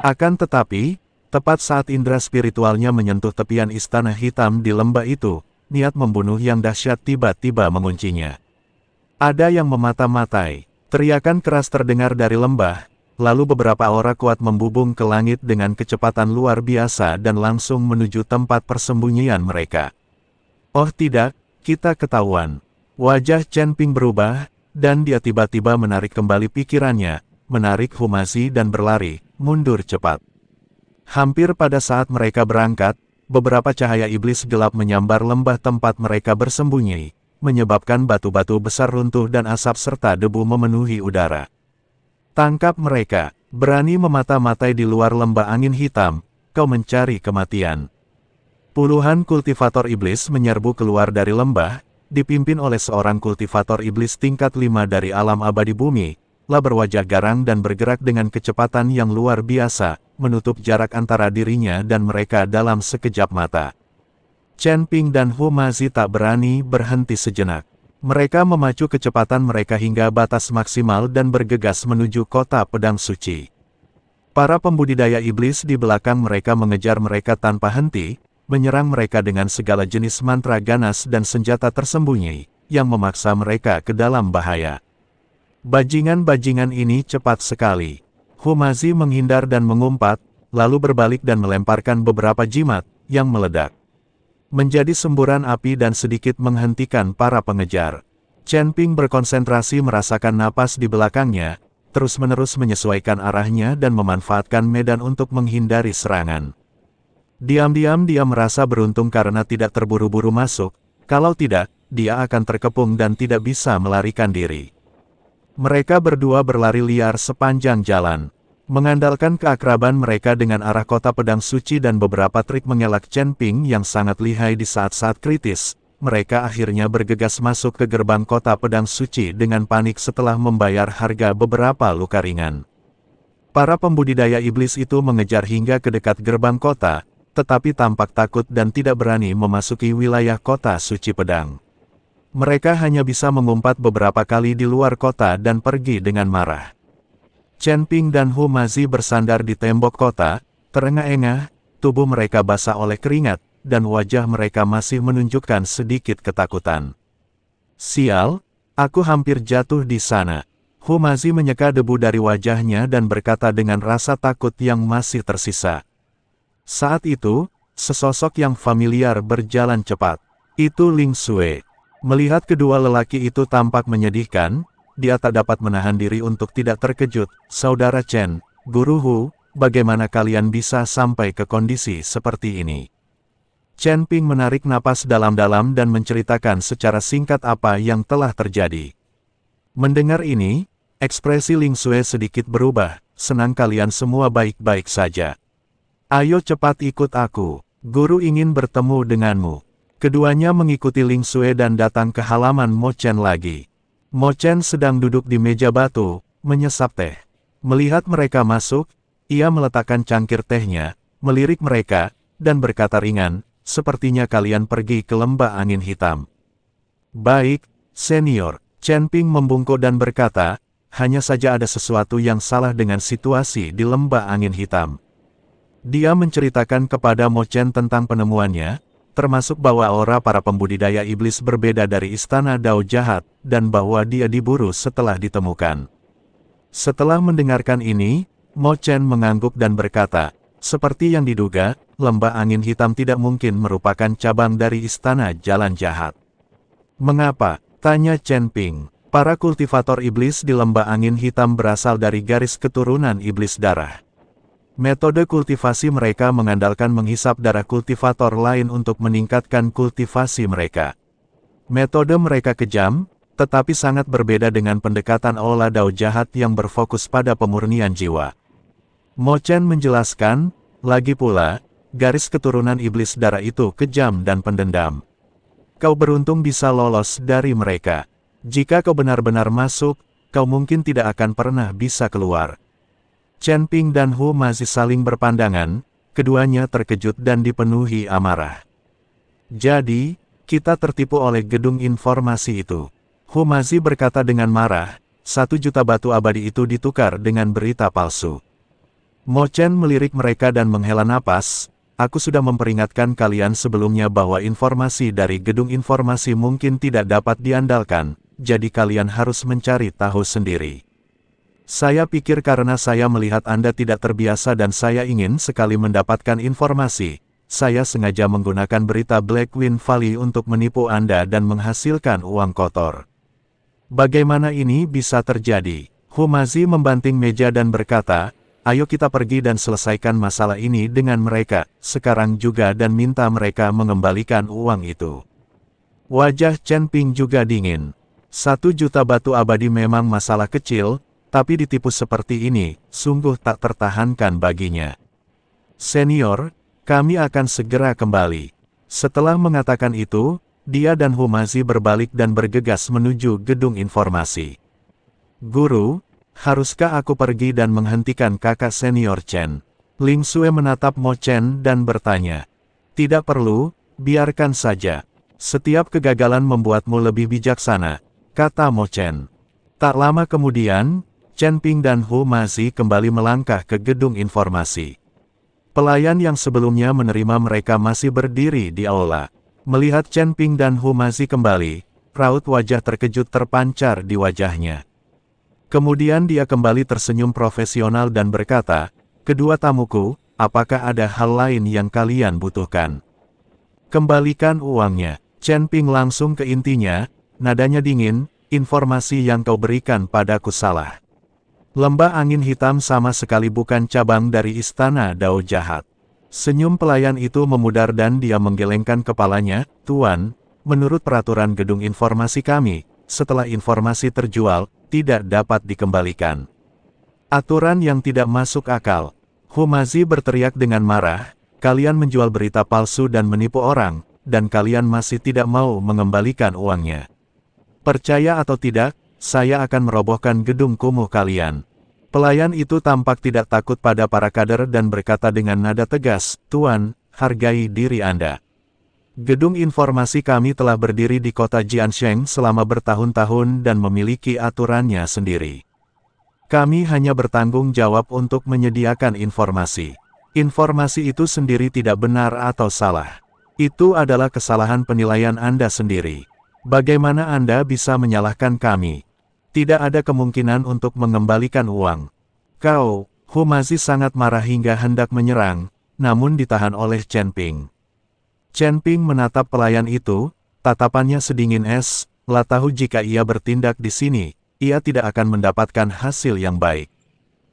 Akan tetapi, tepat saat indera spiritualnya menyentuh tepian istana hitam di lembah itu, niat membunuh yang dahsyat tiba-tiba menguncinya. Ada yang memata-matai. Teriakan keras terdengar dari lembah, lalu beberapa aura kuat membubung ke langit dengan kecepatan luar biasa dan langsung menuju tempat persembunyian mereka. Oh tidak, kita ketahuan. Wajah Chen Ping berubah, dan dia tiba-tiba menarik kembali pikirannya, menarik Humazi dan berlari, mundur cepat. Hampir pada saat mereka berangkat, beberapa cahaya iblis gelap menyambar lembah tempat mereka bersembunyi, menyebabkan batu-batu besar runtuh dan asap serta debu memenuhi udara. Tangkap mereka, berani memata-matai di luar lembah angin hitam, kau mencari kematian. Puluhan kultivator iblis menyerbu keluar dari lembah, dipimpin oleh seorang kultivator iblis tingkat 5 dari alam abadi bumi, lah berwajah garang dan bergerak dengan kecepatan yang luar biasa, menutup jarak antara dirinya dan mereka dalam sekejap mata. Chen Ping dan Humazi tak berani berhenti sejenak. Mereka memacu kecepatan mereka hingga batas maksimal dan bergegas menuju kota pedang suci. Para pembudidaya iblis di belakang mereka mengejar mereka tanpa henti, menyerang mereka dengan segala jenis mantra ganas dan senjata tersembunyi, yang memaksa mereka ke dalam bahaya. Bajingan-bajingan ini cepat sekali. Humazi menghindar dan mengumpat, lalu berbalik dan melemparkan beberapa jimat, yang meledak menjadi semburan api dan sedikit menghentikan para pengejar. Chen Ping berkonsentrasi merasakan napas di belakangnya, terus-menerus menyesuaikan arahnya dan memanfaatkan medan untuk menghindari serangan. Diam-diam dia merasa beruntung karena tidak terburu-buru masuk, kalau tidak, dia akan terkepung dan tidak bisa melarikan diri. Mereka berdua berlari liar sepanjang jalan. Mengandalkan keakraban mereka dengan arah kota pedang suci dan beberapa trik mengelak Chen Ping yang sangat lihai di saat-saat kritis, mereka akhirnya bergegas masuk ke gerbang kota pedang suci dengan panik setelah membayar harga beberapa luka ringan. Para pembudidaya iblis itu mengejar hingga ke dekat gerbang kota, tetapi tampak takut dan tidak berani memasuki wilayah kota suci pedang. Mereka hanya bisa mengumpat beberapa kali di luar kota dan pergi dengan marah. Chen Ping dan Humazi bersandar di tembok kota, terengah-engah, tubuh mereka basah oleh keringat, dan wajah mereka masih menunjukkan sedikit ketakutan. Sial, aku hampir jatuh di sana. Humazi menyeka debu dari wajahnya dan berkata dengan rasa takut yang masih tersisa. Saat itu, sesosok yang familiar berjalan cepat. Itu Ling Xue. Melihat kedua lelaki itu tampak menyedihkan, dia tak dapat menahan diri untuk tidak terkejut. Saudara Chen, Guru Hu, bagaimana kalian bisa sampai ke kondisi seperti ini? Chen Ping menarik napas dalam-dalam dan menceritakan secara singkat apa yang telah terjadi. Mendengar ini, ekspresi Ling Xue sedikit berubah. Senang kalian semua baik-baik saja. Ayo cepat ikut aku, Guru ingin bertemu denganmu. Keduanya mengikuti Ling Xue dan datang ke halaman Mo Chen lagi. Mo Chen sedang duduk di meja batu, menyesap teh. Melihat mereka masuk, ia meletakkan cangkir tehnya, melirik mereka, dan berkata ringan, sepertinya kalian pergi ke lembah angin hitam. Baik, senior. Chen Ping membungkuk dan berkata, hanya saja ada sesuatu yang salah dengan situasi di lembah angin hitam. Dia menceritakan kepada Mo Chen tentang penemuannya, termasuk bahwa aura para pembudidaya iblis berbeda dari istana Dao Jahat, dan bahwa dia diburu setelah ditemukan. Setelah mendengarkan ini, Mo Chen mengangguk dan berkata, seperti yang diduga, lembah angin hitam tidak mungkin merupakan cabang dari istana Jalan Jahat. Mengapa? Tanya Chen Ping. Para kultivator iblis di lembah angin hitam berasal dari garis keturunan iblis darah. Metode kultivasi mereka mengandalkan menghisap darah kultivator lain untuk meningkatkan kultivasi mereka. Metode mereka kejam, tetapi sangat berbeda dengan pendekatan Aula Dao Jahat yang berfokus pada pemurnian jiwa. Mo Chen menjelaskan, lagi pula, garis keturunan iblis darah itu kejam dan pendendam. Kau beruntung bisa lolos dari mereka. Jika kau benar-benar masuk, kau mungkin tidak akan pernah bisa keluar. Chen Ping dan Humazi saling berpandangan, keduanya terkejut dan dipenuhi amarah. Jadi, kita tertipu oleh gedung informasi itu. Humazi berkata dengan marah, 1 juta batu abadi itu ditukar dengan berita palsu. Mo Chen melirik mereka dan menghela napas. Aku sudah memperingatkan kalian sebelumnya bahwa informasi dari gedung informasi mungkin tidak dapat diandalkan, jadi kalian harus mencari tahu sendiri. Saya pikir karena saya melihat Anda tidak terbiasa dan saya ingin sekali mendapatkan informasi, saya sengaja menggunakan berita Black Wind Valley untuk menipu Anda dan menghasilkan uang kotor. Bagaimana ini bisa terjadi? Humazi membanting meja dan berkata, ayo kita pergi dan selesaikan masalah ini dengan mereka, sekarang juga dan minta mereka mengembalikan uang itu. Wajah Chen Ping juga dingin. 1 juta batu abadi memang masalah kecil, tapi ditipu seperti ini, sungguh tak tertahankan baginya. Senior, kami akan segera kembali. Setelah mengatakan itu, dia dan Humazi berbalik dan bergegas menuju gedung informasi. Guru, haruskah aku pergi dan menghentikan kakak senior Chen? Ling Xue menatap Mo Chen dan bertanya. Tidak perlu, biarkan saja. Setiap kegagalan membuatmu lebih bijaksana, kata Mo Chen. Tak lama kemudian, Chen Ping dan Humazi kembali melangkah ke gedung informasi. Pelayan yang sebelumnya menerima mereka masih berdiri di aula. Melihat Chen Ping dan Humazi kembali, raut wajah terkejut terpancar di wajahnya. Kemudian dia kembali tersenyum profesional dan berkata, kedua tamuku, apakah ada hal lain yang kalian butuhkan? Kembalikan uangnya. Chen Ping langsung ke intinya, nadanya dingin, informasi yang kau berikan padaku salah. Lembah angin hitam sama sekali bukan cabang dari istana Dao jahat. Senyum pelayan itu memudar dan dia menggelengkan kepalanya, Tuan, menurut peraturan gedung informasi kami, setelah informasi terjual, tidak dapat dikembalikan. Aturan yang tidak masuk akal. Humazi berteriak dengan marah, kalian menjual berita palsu dan menipu orang, dan kalian masih tidak mau mengembalikan uangnya. Percaya atau tidak, saya akan merobohkan gedung kumuh kalian. Pelayan itu tampak tidak takut pada para kader dan berkata dengan nada tegas, Tuan, hargai diri Anda. Gedung informasi kami telah berdiri di kota Jiansheng selama bertahun-tahun dan memiliki aturannya sendiri. Kami hanya bertanggung jawab untuk menyediakan informasi. Informasi itu sendiri tidak benar atau salah. Itu adalah kesalahan penilaian Anda sendiri. Bagaimana Anda bisa menyalahkan kami? Tidak ada kemungkinan untuk mengembalikan uang. Kau, Humazi sangat marah hingga hendak menyerang, namun ditahan oleh Chen Ping. Chen Ping menatap pelayan itu, tatapannya sedingin es, lah tahu jika ia bertindak di sini, ia tidak akan mendapatkan hasil yang baik.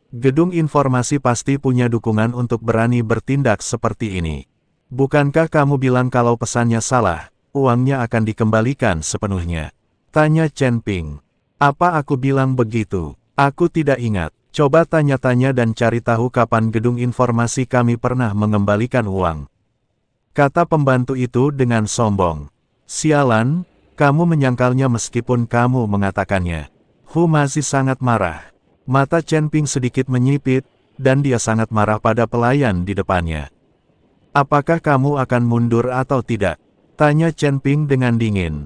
Gedung informasi pasti punya dukungan untuk berani bertindak seperti ini. Bukankah kamu bilang kalau pesannya salah, uangnya akan dikembalikan sepenuhnya? Tanya Chen Ping. Apa aku bilang begitu? Aku tidak ingat. Coba tanya-tanya dan cari tahu kapan gedung informasi kami pernah mengembalikan uang. Kata pembantu itu dengan sombong. Sialan, kamu menyangkalnya meskipun kamu mengatakannya. Humazi sangat marah. Mata Chen Ping sedikit menyipit, dan dia sangat marah pada pelayan di depannya. Apakah kamu akan mundur atau tidak? Tanya Chen Ping dengan dingin.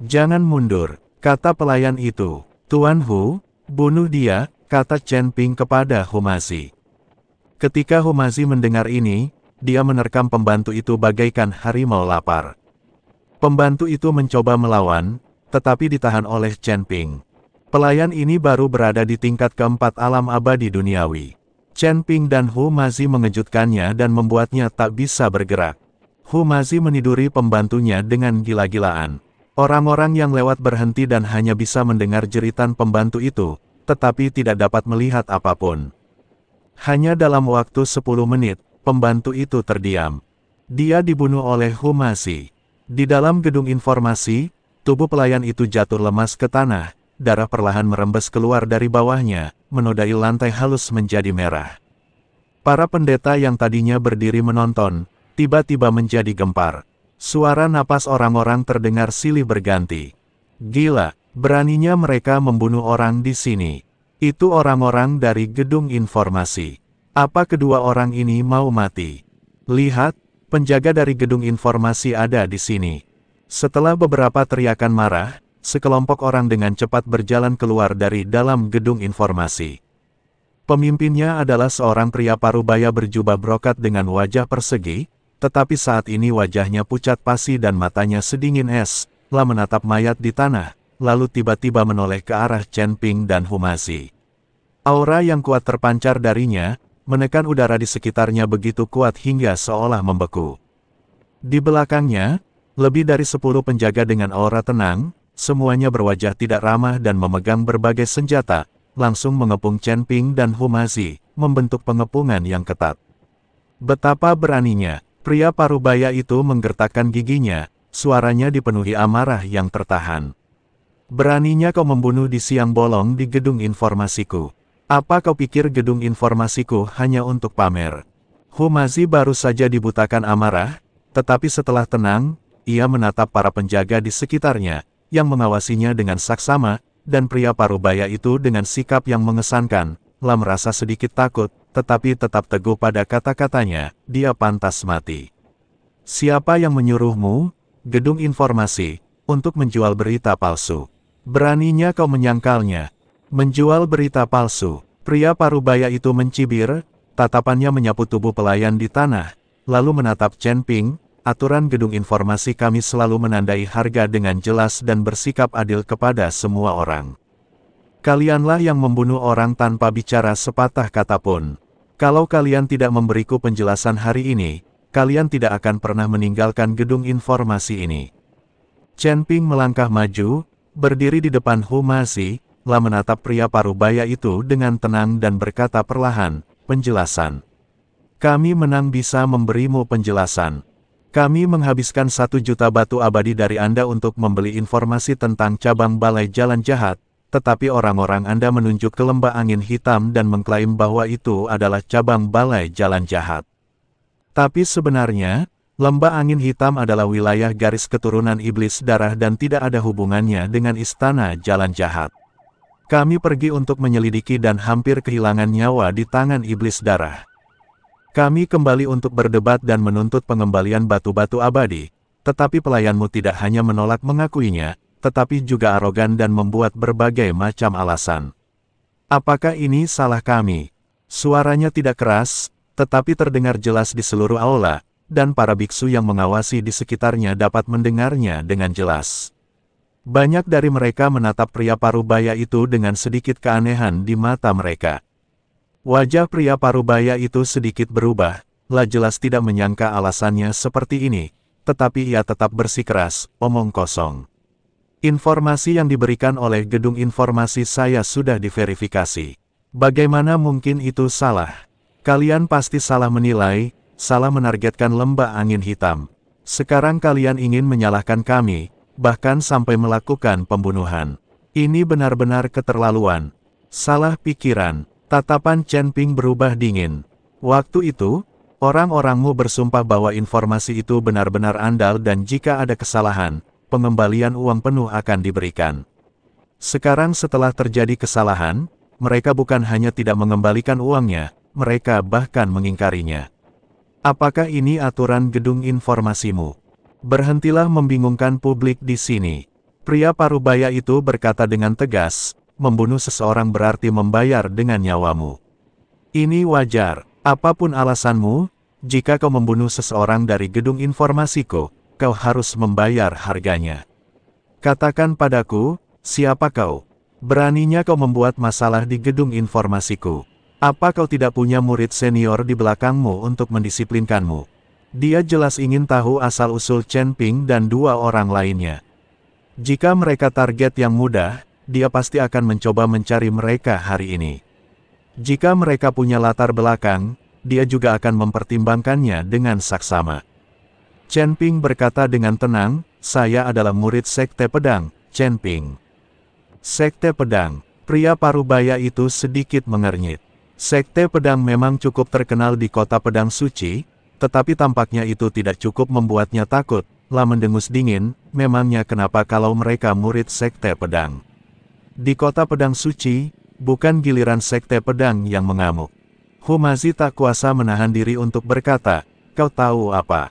Jangan mundur, kata pelayan itu. Tuan Hu, bunuh dia, kata Chen Ping kepada Humazi. Ketika Humazi mendengar ini, dia menerkam pembantu itu bagaikan harimau lapar. Pembantu itu mencoba melawan, tetapi ditahan oleh Chen Ping. Pelayan ini baru berada di tingkat keempat alam abadi duniawi. Chen Ping dan Humazi mengejutkannya dan membuatnya tak bisa bergerak. Humazi meniduri pembantunya dengan gila-gilaan. Orang-orang yang lewat berhenti dan hanya bisa mendengar jeritan pembantu itu, tetapi tidak dapat melihat apapun. Hanya dalam waktu 10 menit, pembantu itu terdiam. Dia dibunuh oleh Humazi. Di dalam gedung informasi, tubuh pelayan itu jatuh lemas ke tanah, darah perlahan merembes keluar dari bawahnya, menodai lantai halus menjadi merah. Para pendeta yang tadinya berdiri menonton, tiba-tiba menjadi gempar. Suara napas orang-orang terdengar silih berganti. Gila, beraninya mereka membunuh orang di sini. Itu orang-orang dari gedung informasi. Apa kedua orang ini mau mati? Lihat, penjaga dari gedung informasi ada di sini. Setelah beberapa teriakan marah, sekelompok orang dengan cepat berjalan keluar dari dalam gedung informasi. Pemimpinnya adalah seorang pria parubaya berjubah brokat dengan wajah persegi, tetapi saat ini wajahnya pucat pasi dan matanya sedingin es, lah menatap mayat di tanah, lalu tiba-tiba menoleh ke arah Chen Ping dan Humazi. Aura yang kuat terpancar darinya, menekan udara di sekitarnya begitu kuat hingga seolah membeku. Di belakangnya, lebih dari 10 penjaga dengan aura tenang, semuanya berwajah tidak ramah dan memegang berbagai senjata, langsung mengepung Chen Ping dan Humazi, membentuk pengepungan yang ketat. Betapa beraninya, pria parubaya itu menggertakkan giginya, suaranya dipenuhi amarah yang tertahan. Beraninya kau membunuh di siang bolong di gedung informasiku. Apa kau pikir gedung informasiku hanya untuk pamer? Humazi baru saja dibutakan amarah, tetapi setelah tenang, ia menatap para penjaga di sekitarnya, yang mengawasinya dengan saksama, dan pria parubaya itu dengan sikap yang mengesankan, lah merasa sedikit takut, tetapi tetap teguh pada kata-katanya, dia pantas mati. Siapa yang menyuruhmu, gedung informasi, untuk menjual berita palsu? Beraninya kau menyangkalnya. Menjual berita palsu. Pria parubaya itu mencibir, tatapannya menyapu tubuh pelayan di tanah, lalu menatap Chen Ping. Aturan gedung informasi kami selalu menandai harga dengan jelas dan bersikap adil kepada semua orang. Kalianlah yang membunuh orang tanpa bicara sepatah kata pun. Kalau kalian tidak memberiku penjelasan hari ini, kalian tidak akan pernah meninggalkan gedung informasi ini. Chen Ping melangkah maju, berdiri di depan Humazi, lah menatap pria parubaya itu dengan tenang dan berkata perlahan, penjelasan. Kami menang bisa memberimu penjelasan. Kami menghabiskan 1 juta batu abadi dari Anda untuk membeli informasi tentang cabang balai jalan jahat, tetapi orang-orang Anda menunjuk ke lembah angin hitam dan mengklaim bahwa itu adalah cabang balai jalan jahat. Tapi sebenarnya, lembah angin hitam adalah wilayah garis keturunan iblis darah dan tidak ada hubungannya dengan istana jalan jahat. Kami pergi untuk menyelidiki dan hampir kehilangan nyawa di tangan iblis darah. Kami kembali untuk berdebat dan menuntut pengembalian batu-batu abadi, tetapi pelayanmu tidak hanya menolak mengakuinya, tetapi juga arogan dan membuat berbagai macam alasan. Apakah ini salah kami? Suaranya tidak keras, tetapi terdengar jelas di seluruh aula, dan para biksu yang mengawasi di sekitarnya dapat mendengarnya dengan jelas. Banyak dari mereka menatap pria parubaya itu dengan sedikit keanehan di mata mereka. Wajah pria parubaya itu sedikit berubah, lah jelas tidak menyangka alasannya seperti ini, tetapi ia tetap bersikeras, omong kosong. Informasi yang diberikan oleh gedung informasi saya sudah diverifikasi. Bagaimana mungkin itu salah? Kalian pasti salah menilai, salah menargetkan lembah angin hitam. Sekarang kalian ingin menyalahkan kami, bahkan sampai melakukan pembunuhan. Ini benar-benar keterlaluan. Salah pikiran. Tatapan Chen Ping berubah dingin. Waktu itu, orang-orangmu bersumpah bahwa informasi itu benar-benar andal dan jika ada kesalahan, pengembalian uang penuh akan diberikan. Sekarang setelah terjadi kesalahan, mereka bukan hanya tidak mengembalikan uangnya, mereka bahkan mengingkarinya. Apakah ini aturan gedung informasimu? Berhentilah membingungkan publik di sini. Pria parubaya itu berkata dengan tegas, membunuh seseorang berarti membayar dengan nyawamu. Ini wajar, apapun alasanmu, jika kau membunuh seseorang dari gedung informasiku, kau harus membayar harganya. Katakan padaku, siapa kau? Beraninya kau membuat masalah di gedung informasiku. Apa kau tidak punya murid senior di belakangmu untuk mendisiplinkanmu? Dia jelas ingin tahu asal-usul Chen Ping dan 2 orang lainnya. Jika mereka target yang mudah, dia pasti akan mencoba mencari mereka hari ini. Jika mereka punya latar belakang, dia juga akan mempertimbangkannya dengan saksama. Chen Ping berkata dengan tenang, saya adalah murid Sekte Pedang, Chen Ping. Sekte Pedang, pria parubaya itu sedikit mengernyit. Sekte Pedang memang cukup terkenal di kota Pedang Suci, tetapi tampaknya itu tidak cukup membuatnya takut, lah mendengus dingin, memangnya kenapa kalau mereka murid Sekte Pedang? Di kota Pedang Suci, bukan giliran Sekte Pedang yang mengamuk. Humazi tak kuasa menahan diri untuk berkata, kau tahu apa?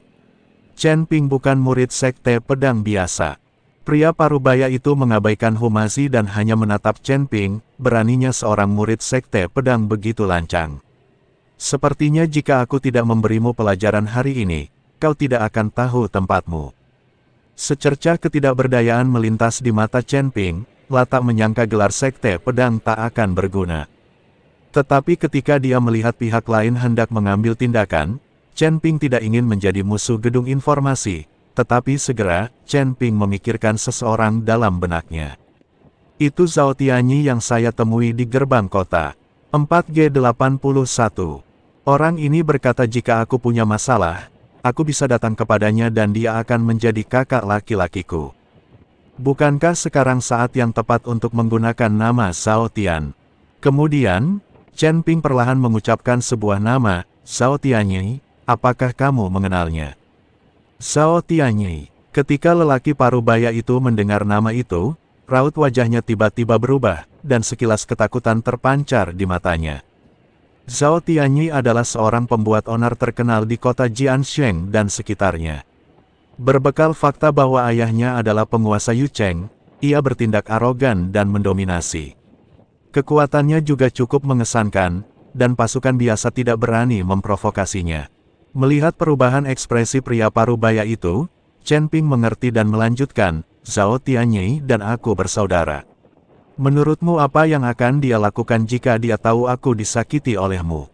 Chen Ping bukan murid Sekte Pedang biasa. Pria parubaya itu mengabaikan Humazi dan hanya menatap Chen Ping, beraninya seorang murid sekte pedang begitu lancang. Sepertinya jika aku tidak memberimu pelajaran hari ini, kau tidak akan tahu tempatmu. Secercah ketidakberdayaan melintas di mata Chen Ping, Lata menyangka gelar sekte pedang tak akan berguna. Tetapi ketika dia melihat pihak lain hendak mengambil tindakan, Chen Ping tidak ingin menjadi musuh gedung informasi. Tetapi segera, Chen Ping memikirkan seseorang dalam benaknya. Itu Zhao Tianyi yang saya temui di gerbang kota. 4G81. Orang ini berkata jika aku punya masalah, aku bisa datang kepadanya dan dia akan menjadi kakak laki-lakiku. Bukankah sekarang saat yang tepat untuk menggunakan nama Zhao Tian? Kemudian, Chen Ping perlahan mengucapkan sebuah nama, Zhao Tianyi, apakah kamu mengenalnya? Zhao Tianyi. Ketika lelaki parubaya itu mendengar nama itu, raut wajahnya tiba-tiba berubah, dan sekilas ketakutan terpancar di matanya. Zhao Tianyi adalah seorang pembuat onar terkenal di kota Jiansheng dan sekitarnya. Berbekal fakta bahwa ayahnya adalah penguasa Yucheng, ia bertindak arogan dan mendominasi. Kekuatannya juga cukup mengesankan, dan pasukan biasa tidak berani memprovokasinya. Melihat perubahan ekspresi pria parubaya itu, Chen Ping mengerti dan melanjutkan, Zhao Tianyi dan aku bersaudara. Menurutmu apa yang akan dia lakukan jika dia tahu aku disakiti olehmu?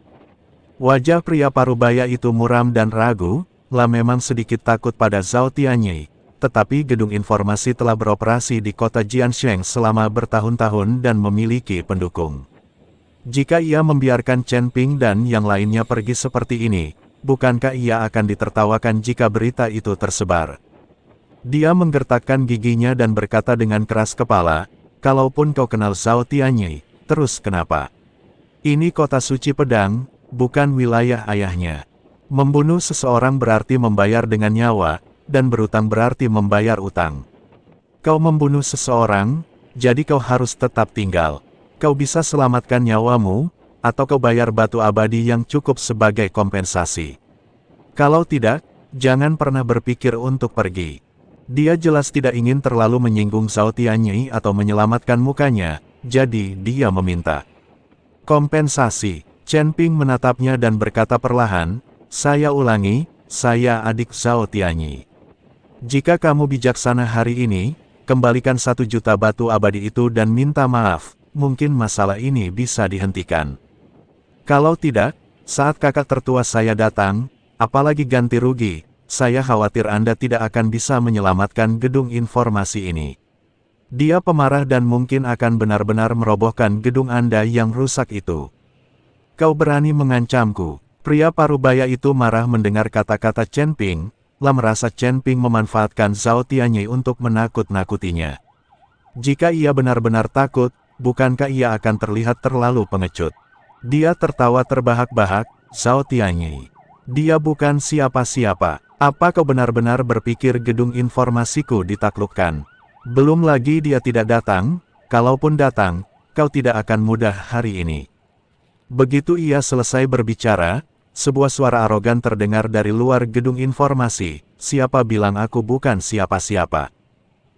Wajah pria parubaya itu muram dan ragu, lah memang sedikit takut pada Zhao Tianyi, tetapi gedung informasi telah beroperasi di kota Jiansheng selama bertahun-tahun dan memiliki pendukung. Jika ia membiarkan Chen Ping dan yang lainnya pergi seperti ini, bukankah ia akan ditertawakan jika berita itu tersebar? Dia menggertakkan giginya dan berkata dengan keras kepala, kalaupun kau kenal Zhao Tianyi, terus kenapa? Ini kota suci pedang, bukan wilayah ayahnya. Membunuh seseorang berarti membayar dengan nyawa, dan berutang berarti membayar utang. Kau membunuh seseorang, jadi kau harus tetap tinggal. Kau bisa selamatkan nyawamu, atau kau bayar batu abadi yang cukup sebagai kompensasi. Kalau tidak, jangan pernah berpikir untuk pergi. Dia jelas tidak ingin terlalu menyinggung Zhao Tianyi atau menyelamatkan mukanya, jadi dia meminta kompensasi. Chen Ping menatapnya dan berkata perlahan, saya ulangi, saya adik Zhao Tianyi. Jika kamu bijaksana hari ini, kembalikan 1 juta batu abadi itu dan minta maaf, mungkin masalah ini bisa dihentikan. Kalau tidak, saat kakak tertua saya datang, apalagi ganti rugi, saya khawatir Anda tidak akan bisa menyelamatkan gedung informasi ini. Dia pemarah dan mungkin akan benar-benar merobohkan gedung Anda yang rusak itu. Kau berani mengancamku. Pria parubaya itu marah mendengar kata-kata Chen Ping, lah merasa Chen Ping memanfaatkan Zhao Tianyi untuk menakut-nakutinya. Jika ia benar-benar takut, bukankah ia akan terlihat terlalu pengecut? Dia tertawa terbahak-bahak, Zhao Tianyi. Dia bukan siapa-siapa. Apa kau benar-benar berpikir gedung informasiku ditaklukkan? Belum lagi dia tidak datang, kalaupun datang, kau tidak akan mudah hari ini. Begitu ia selesai berbicara, sebuah suara arogan terdengar dari luar gedung informasi, siapa bilang aku bukan siapa-siapa?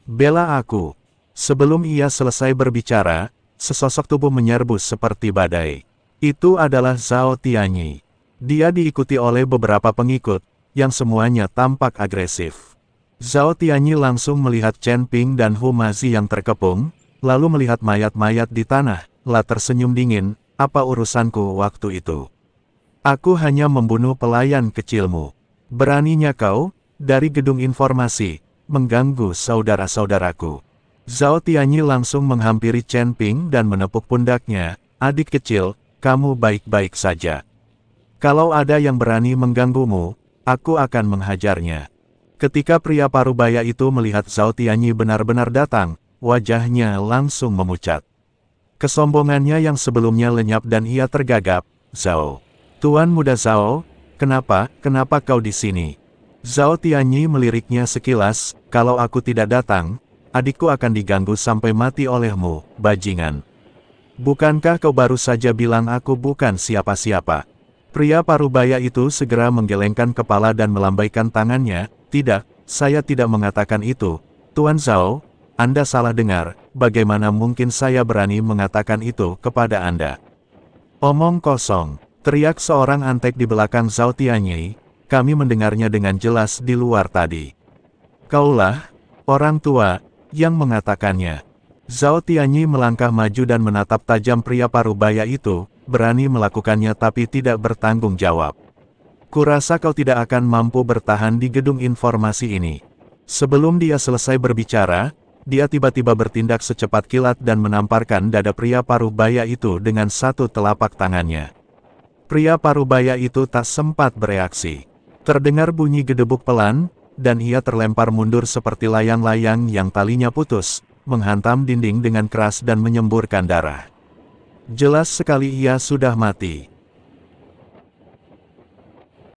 Bela aku. Sebelum ia selesai berbicara, sesosok tubuh menyerbu seperti badai. Itu adalah Zhao Tianyi. Dia diikuti oleh beberapa pengikut, yang semuanya tampak agresif. Zhao Tianyi langsung melihat Chen Ping dan Humazi yang terkepung, lalu melihat mayat-mayat di tanah, lah tersenyum dingin, apa urusanku waktu itu? Aku hanya membunuh pelayan kecilmu. Beraninya kau, dari gedung informasi, mengganggu saudara-saudaraku. Zhao Tianyi langsung menghampiri Chen Ping dan menepuk pundaknya, adik kecil, kamu baik-baik saja. Kalau ada yang berani mengganggumu, aku akan menghajarnya. Ketika pria parubaya itu melihat Zhao Tianyi benar-benar datang, wajahnya langsung memucat. Kesombongannya yang sebelumnya lenyap dan ia tergagap, Zhao. Tuan muda Zhao, kenapa kau di sini? Zhao Tianyi meliriknya sekilas, kalau aku tidak datang, adikku akan diganggu sampai mati olehmu, bajingan. Bukankah kau baru saja bilang aku bukan siapa-siapa? Pria parubaya itu segera menggelengkan kepala dan melambaikan tangannya, tidak, saya tidak mengatakan itu. Tuan Zhao, Anda salah dengar, bagaimana mungkin saya berani mengatakan itu kepada Anda? Omong kosong, teriak seorang antek di belakang Zhao Tianyi, kami mendengarnya dengan jelas di luar tadi. Kaulah, orang tua, yang mengatakannya. Zhao Tianyi melangkah maju dan menatap tajam pria parubaya itu, berani melakukannya tapi tidak bertanggung jawab. Kurasa kau tidak akan mampu bertahan di gedung informasi ini. Sebelum dia selesai berbicara, dia tiba-tiba bertindak secepat kilat dan menamparkan dada pria parubaya itu dengan satu telapak tangannya. Pria parubaya itu tak sempat bereaksi. Terdengar bunyi gedebuk pelan, dan ia terlempar mundur seperti layang-layang yang talinya putus, menghantam dinding dengan keras dan menyemburkan darah. Jelas sekali ia sudah mati.